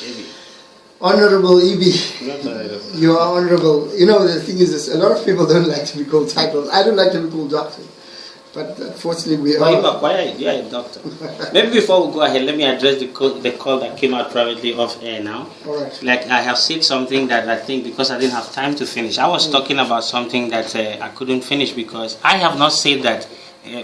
Ebi. Honorable Ebi. Not honorable. You are honorable. You know, the thing is this, a lot of people don't like to be called titles. I don't like to be called doctor. But unfortunately we But are. you are quiet. You are a doctor. Maybe before we go ahead, let me address the call that came out privately off air now. All right. Like I have said something that I think because I didn't have time to finish. I was talking about something that I couldn't finish because I have not said that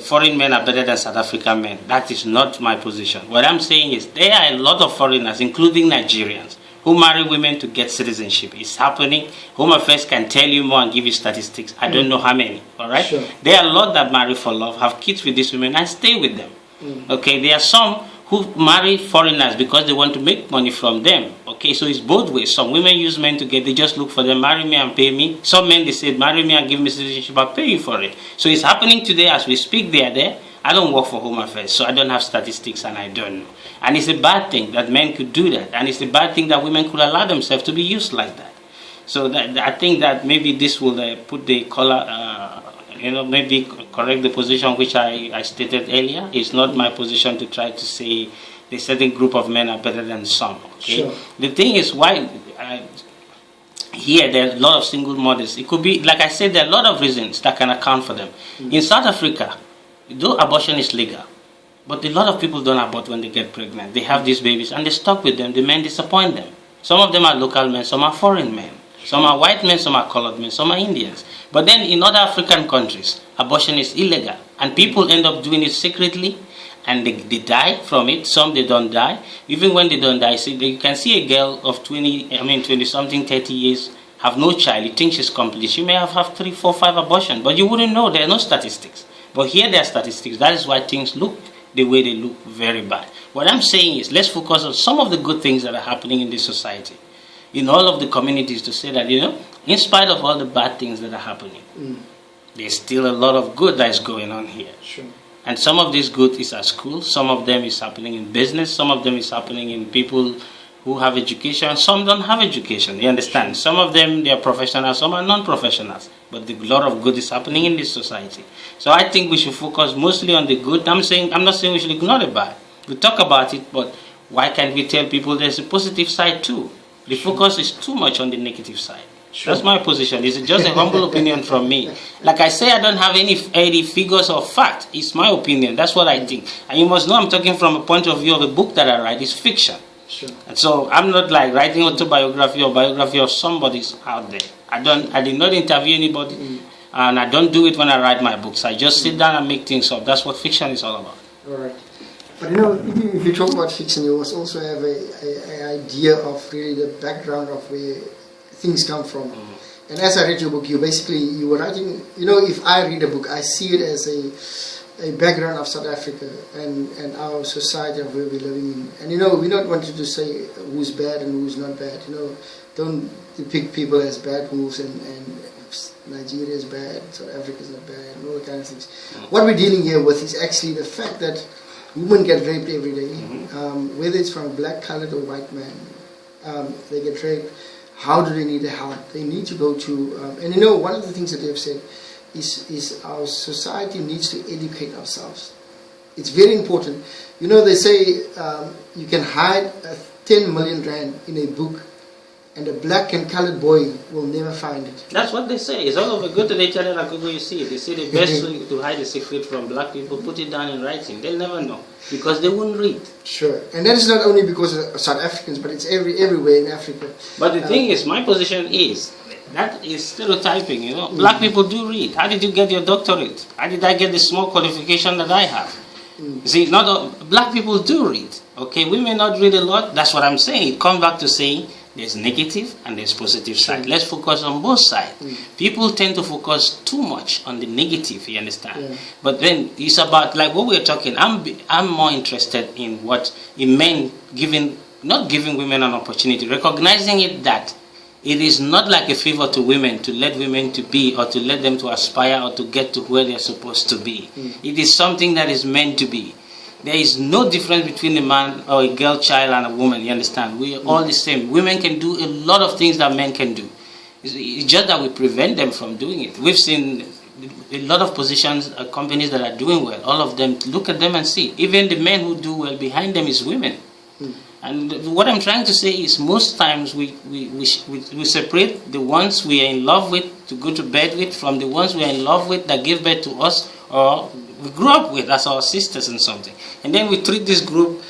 foreign men are better than South African men. That is not my position. What I'm saying is there are a lot of foreigners, including Nigerians, who marry women to get citizenship. It's happening. Home Affairs can tell you more and give you statistics. I don't know how many. All right. Sure. There are a lot that marry for love, have kids with these women, and stay with them. Okay. There are some who marry foreigners because they want to make money from them. Okay, so it's both ways. Some women use men to get, they just look for them, marry me and pay me. Some men, they say, marry me and give me citizenship, I'll pay you for it. So it's happening today as we speak. They are there. I don't work for Home Affairs, so I don't have statistics and I don't know. And it's a bad thing that men could do that. And it's a bad thing that women could allow themselves to be used like that. So I think that maybe this will put the color, maybe correct the position which I stated earlier. It's not my position to try to say a certain group of men are better than some. Okay? Sure. The thing is why here there are a lot of single mothers. It could be, like I said, there are a lot of reasons that can account for them. In South Africa, though abortion is legal, but a lot of people don't abort when they get pregnant. They have these babies and they stuck with them. The men disappoint them. Some of them are local men, some are foreign men. Some are white men, some are colored men, some are Indians. But then in other African countries, abortion is illegal. And people end up doing it secretly and they die from it. Some they don't die. Even when they don't die, you can see a girl of 20-something, 30 years, have no child. You think she's complete. She may have 3, 4, 5 abortions, but you wouldn't know. There are no statistics. But here there are statistics. That is why things look the way they look, very bad. What I'm saying is, let's focus on some of the good things that are happening in this society, in all of the communities, to say that, in spite of all the bad things that are happening, there's still a lot of good that is going on here. Sure. And some of this good is at school, some of them is happening in business, some of them is happening in people who have education, some don't have education, you understand? Some of them, they are professionals, some are non-professionals. But a lot of good is happening in this society. So I think we should focus mostly on the good. I'm not saying we should ignore the bad. We talk about it, but why can't we tell people there's a positive side too? The focus is too much on the negative side. Sure. That's my position. It's just a humble opinion from me. Like I say, I don't have any figures or fact. It's my opinion. That's what I think. And you must know I'm talking from a point of view of a book that I write. It's fiction. Sure. And so I'm not like writing autobiography or biography of somebody's out there. I did not interview anybody, and I don't do it when I write my books. I just sit down and make things up. That's what fiction is all about. All right. But if you talk about fiction, you must also have an idea of really the background of where things come from. And as I read your book, you were writing, if I read a book, I see it as a background of South Africa and our society of where we're living in. And we don't want you to say who's bad and who's not bad. Don't depict people as bad wolves and Nigeria is bad, South Africa is not bad, and all that kind of things. What we're dealing here with is actually the fact that women get raped every day, whether it's from a black, colored or white man. They get raped. How do they need the help? They need to go to, one of the things that they've said is our society needs to educate ourselves. It's very important. They say you can hide 10 million rand in a book and a black and colored boy will never find it. That's what they say. It's all over. Go to the channel and Google, you see it. They say the best way to hide a secret from black people, put it down in writing. They'll never know because they won't read. Sure. And that is not only because of South Africans, but it's everywhere in Africa. But the thing is, my position is, that is stereotyping, Black people do read. How did you get your doctorate? How did I get the small qualification that I have? See, black people do read. Okay, we may not read a lot. That's what I'm saying. It comes back to saying there's negative and there's positive side. Let's focus on both sides. People tend to focus too much on the negative, you understand? But then it's about, like what we're talking, I'm more interested in men not giving women an opportunity, recognizing it that it is not like a favor to women to let women to be or to let them to aspire or to get to where they're supposed to be. It is something that is meant to be. There is no difference between a man or a girl child and a woman, you understand? We are all the same. Women can do a lot of things that men can do. It's just that we prevent them from doing it. We've seen a lot of positions, companies that are doing well. All of them, look at them and see. Even the men who do well, behind them is women. And what I'm trying to say is most times we separate the ones we are in love with to go to bed with from the ones we are in love with that give birth to us or we grew up with as our sisters and something. And then we treat this group,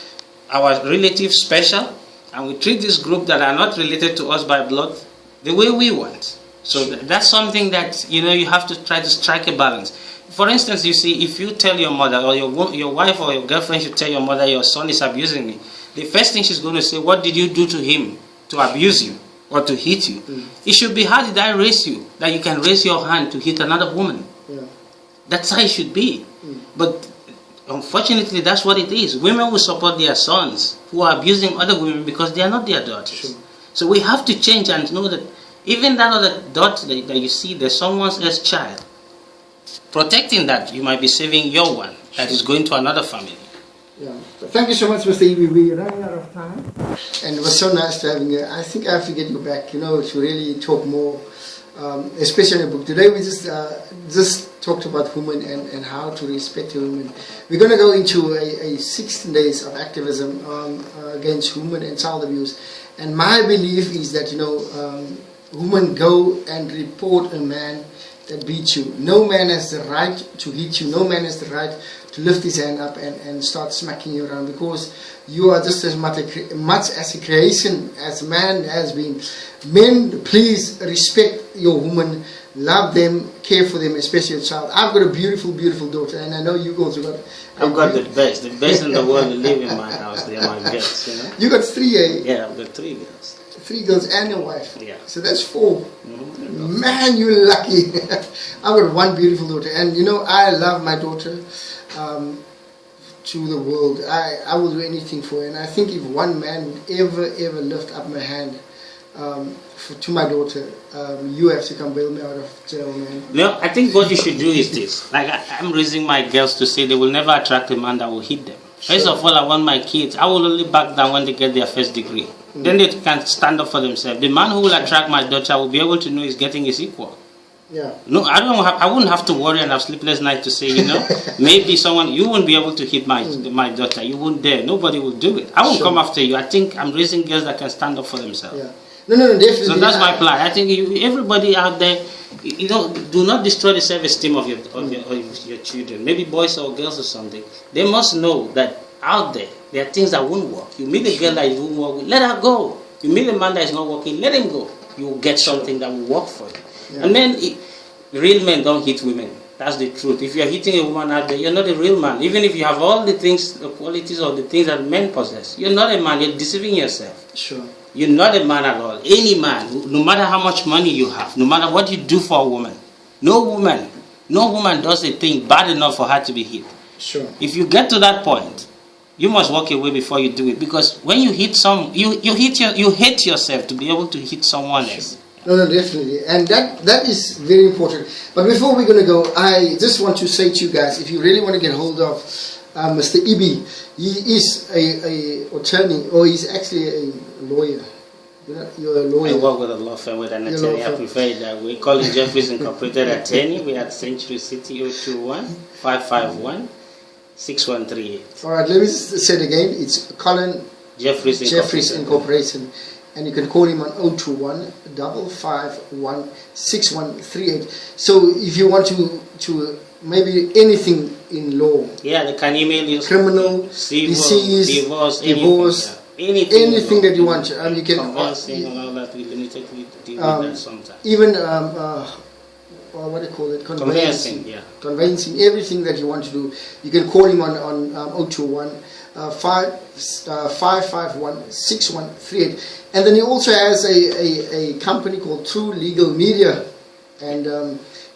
our relatives, special, and we treat this group that are not related to us by blood the way we want. So that's something that, you know, you have to try to strike a balance. For instance, you see, if you tell your mother or your wife or your girlfriend should tell your mother your son is abusing me, the first thing she's going to say, what did you do to him to abuse you or to hit you? It should be, how did I raise you that you can raise your hand to hit another woman? Yeah. That's how it should be. But unfortunately, that's what it is. Women will support their sons who are abusing other women because they are not their daughters. Sure. So we have to change and know that even that other daughter that you see, there's someone else's child. Protecting that, you might be saving your one that is going to another family. Yeah. Thank you so much, Mr. Ebi. We're running out of time. And it was so nice to having you. I think I have to get you back, you know, to really talk more, especially in the book. Today we just talked about women and how to respect women. We're going to go into a 16 days of activism against women and child abuse. And my belief is that, you know, women go and report a man that beats you. No man has the right to hit you. No man has the right to lift his hand up and start smacking you around, because you are just as much as a creation as man has been. Men, please respect your woman, love them, care for them, especially your child. I've got a beautiful, beautiful daughter, and I know you also got. I've got the best in the world to live in my house. They are my girls, you know. You got 3, eh? Yeah, I've got 3 girls. 3 girls and a wife. Yeah. So that's 4. Man, you're lucky. I've got 1 beautiful daughter, and you know I love my daughter to the world. I will do anything for her, and I think if one man would ever lift up my hand to my daughter, you have to come bail me out of jail, man. No, I think what you should do is this. Like I'm raising my girls to say they will never attract a man that will hit them. First of all, I want my kids, I will only back down when they get their first degree. Then they can stand up for themselves. The man who will attract my daughter will be able to know he's getting his equal. Yeah. No, I wouldn't have to worry and have sleepless nights to say, you know, maybe you won't be able to hit my daughter. You won't dare. Nobody will do it. I won't come after you. I think I'm raising girls that can stand up for themselves. Yeah. No, definitely. So that's my plan. I think everybody out there, you know, do not destroy the self-esteem of your children. Maybe boys or girls or something. They must know that out there are things that won't work. You meet a girl that won't work with, let her go. You meet a man that is not working, let him go. You will get something that will work for you. Yeah. And then real men don't hit women. That's the truth. If you are hitting a woman out there, you're not a real man. Even if you have all the things, the qualities or the things that men possess, you're not a man. You're deceiving yourself. Sure. You're not a man at all. Any man, no matter how much money you have, no matter what you do for a woman, no woman does a thing bad enough for her to be hit. Sure. If you get to that point, you must walk away before you do it, because when you hit you hate yourself to be able to hit someone else. No, definitely, and that is very important. But before we're going to go, I just want to say to you guys, if you really want to get hold of Mr. Ebi, he is a attorney, or he's actually a lawyer. You're a lawyer. I work with a law firm with an attorney. I prefer that. We call it Jeffries Incorporated Attorney. We at Century City 021-551-6138. All right, let me just say it again. It's Colin Jeffries Incorporated. And you can call him on 021-551-6138. So if you want to maybe anything in law. Yeah, they can email you. Criminal, disease, divorce, anything that you want. And you can. Convincing and all that. We limitedly deal with that sometimes. Even what do you call it? Convincing, yeah. Convincing, everything that you want to do. You can call him on 021-551-6138. And then he also has a company called True Legal Media, and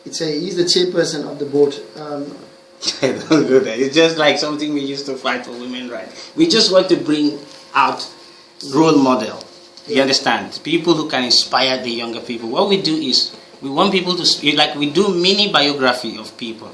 he's the chairperson of the board. Don't do that. It's just like something we used to fight for women rights. We just want to bring out role model. You understand? People who can inspire the younger people. What we do is we want people to we do mini biography of people.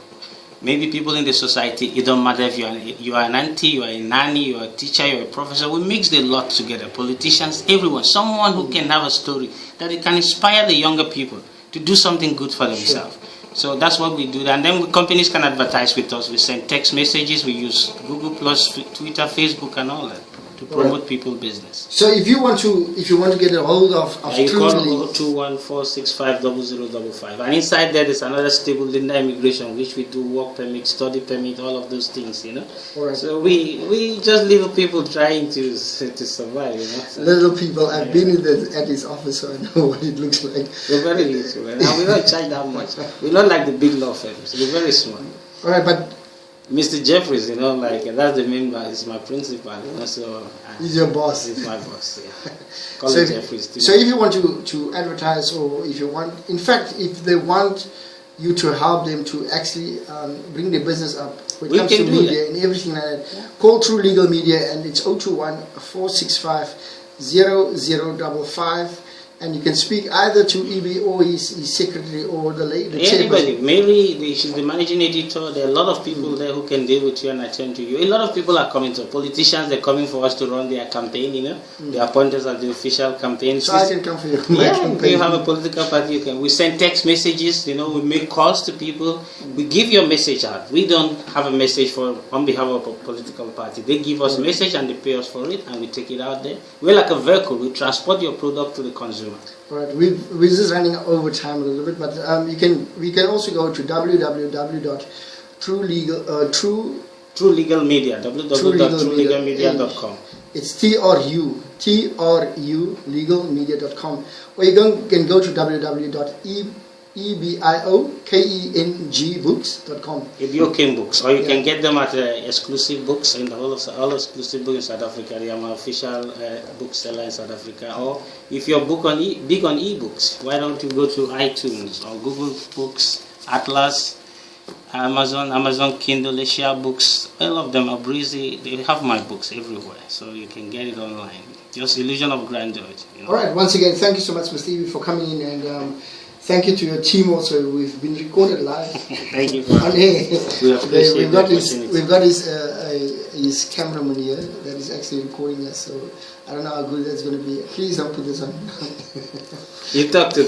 Maybe people in the society, it don't matter if you are an auntie, you are a nanny, you are a teacher, you are a professor. We mix the lot together. Politicians, everyone. Someone who can have a story that it can inspire the younger people to do something good for themselves. Sure. So that's what we do. And then companies can advertise with us. We send text messages. We use Google+, Twitter, Facebook, and all that. to promote people's business. So if you want to get a hold of You True call Legal, 021-465-0055, and inside there is another stable Linda Immigration, which we do work permit, study permit, all of those things, you know. Alright. So we just little people trying to survive, you know. So, little people, I've been at his office, so I know what it looks like. we're very little, and we don't charge that much. We're not like the big law firms. We're very small. All right, but Mr. Jeffries, you know, like that's the member, is my principal, you know, so he's your boss. He's my boss, yeah. Call So him if, Jeffries. so if you want to advertise, or if you want, in fact, if they want you to help them to actually bring their business up when it comes to media and everything like that, call True Legal Media, and it's 021-465-0055. And you can speak either to Ebi or his secretary or the anybody. Mary, she's the managing editor. There are a lot of people there who can deal with you and attend to you. A lot of people are coming to politicians. They're coming for us to run their campaign. You know, they appoint us as the official campaign. So I can come for you. If you have a political party, you can. We send text messages. You know, we make calls to people. We give your message out. We don't have a message on behalf of a political party. They give us a message and they pay us for it, and we take it out there. We're like a vehicle. We transport your product to the consumer. Right, we're just running over time a little bit, but we can also go to www.truelegalmedia, www.truelegalmedia.com. It's TRU legalmedia.com, or you can go to www.EBIOKENG Ebi A O books, or you can get them at exclusive books in the all exclusive books in South Africa. They are my official bookseller in South Africa. Or if you're big on ebooks, why don't you go to iTunes or Google Books, Atlas, Amazon Kindle, Asia Books. All of them are breezy. They have my books everywhere, so you can get it online. Just Illusion of Grandeur. You know? All right. Once again, thank you so much, Mr. Ebi, for coming in, and thank you to your team also. We've been recorded live. Thank you for we've got his cameraman here that is actually recording us. So I don't know how good that's going to be. Please don't put this on. You talk to